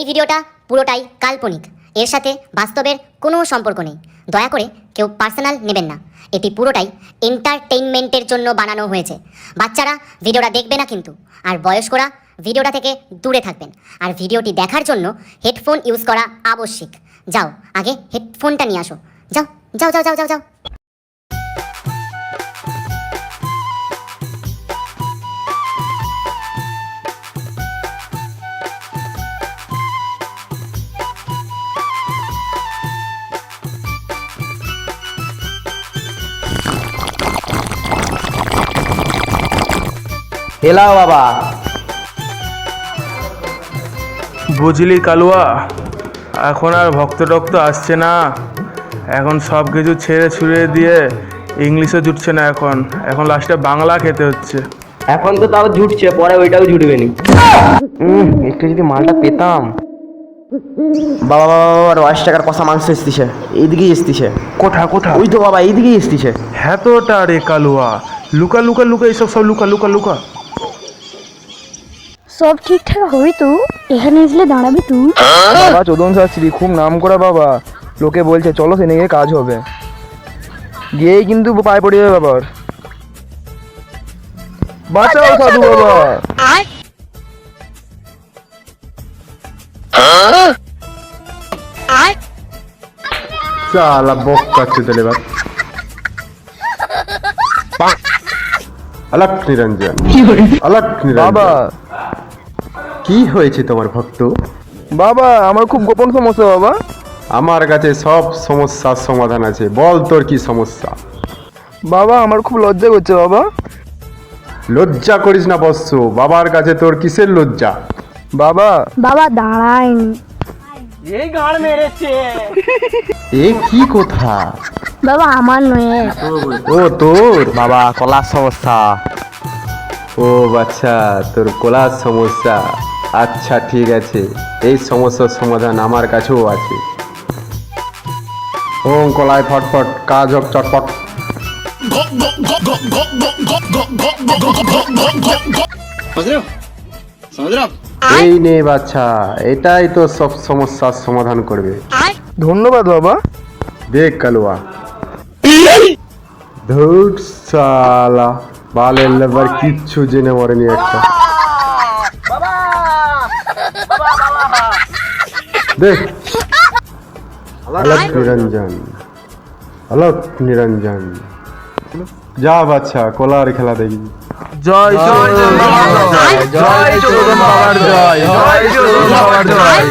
ভিডিওটা পুরোটাই কাল্পনিক, এর সাথে বাস্তবের কোনো সম্পর্ক নেই। দয়া করে কেউ পার্সোনাল নেবেন না। এটি পুরোটাই এন্টারটেইনমেন্টের জন্য বানানো হয়েছে। বাচ্চারা ভিডিওটা দেখবে না কিন্তু, আর বয়স্করা ভিডিওটা থেকে দূরে থাকবেন। আর ভিডিওটি দেখার জন্য হেডফোন ইউজ করা আবশ্যিক। যাও, আগে হেডফোনটা নিয়ে আসো। যাও যাও যাও যাও যাও যাও। এলাও বাবা। বুঝলি কালুয়া, এখন আর ভক্ত টক্ত আসছে না। এখন সব কিছু ছেড়ে ছুড়ে দিয়ে ইংলিশও জুটছে না। এখন লাস্টে বাংলা খেতে হচ্ছে। এখন তো তাও জুটছে, পরে ওইটাও জুটবে নি। একটু যদি মালটা পেতাম। বাবা বাবা বাবা 10 টাকার কষা মাংস এসতিছে, এইদিকেই এসতিছে। কোথা কোথা? ওই তো বাবা, এইদিকেই এসতিছে। হ্যাঁ তোটা রে কালুয়া, লুকা লুকা লুকা, এইসব সব লুকা লুকা লুকা। সব ঠিকঠাক হবে তো? এখানে আসলে দাঁড়াবি তুই? বাবা চোদন শাস্ত্রী খুব নাম করা বাবা, লোকে বলছে চলো সে নিয়ে কাজ হবে। গিয়েই কিন্তু পায়ে পড়ে যাবে বাবার। বাঁচাও সাধু বাবা। চালা বক কাচ্ছে তাহলে এবার। আলাক নিরঞ্জন, আলাক বাবা নিরঞ্জন, কি হয়েছে তোমার ভক্ত? বাবা আমার খুব গোপন সমস্যা বাবা। আমার কাছে সব সমস্যার সমাধান আছে, বল তোর কি সমস্যা? বাবা আমার খুব লজ্জা করছে বাবা। লজ্জা করিস না বৎস, বাবার কাছে তোর কিসের লজ্জা? বাবা বাবা দাঁড়াইন। এ কি কথা? বাবা আমার নয়। ও তোর বাবা কলার সমস্যা। ও বাচ্চা, তোর কোলার সমস্যা। আচ্ছা ঠিক আছে, এই সমস্যার সমাধান আমার কাছেও আছে। ওম কলায় ফটফট, কাজ হোক চটপট। এই নে বাচ্চা, এটাই তো সব সমস্যার সমাধান করবে। ধন্যবাদ বাবা। দেখ কালুয়া, ধুর শালা, বালের লেবার কিচ্ছু জেনে মরেনি একটা। দেখ, আলোক নিরঞ্জন, আলোক নিরঞ্জন। যা বাচ্চা, কোলার খেলা দেখি। জয় জয় জয় জয় জয় জয় জয় জয় জয় জয় জয়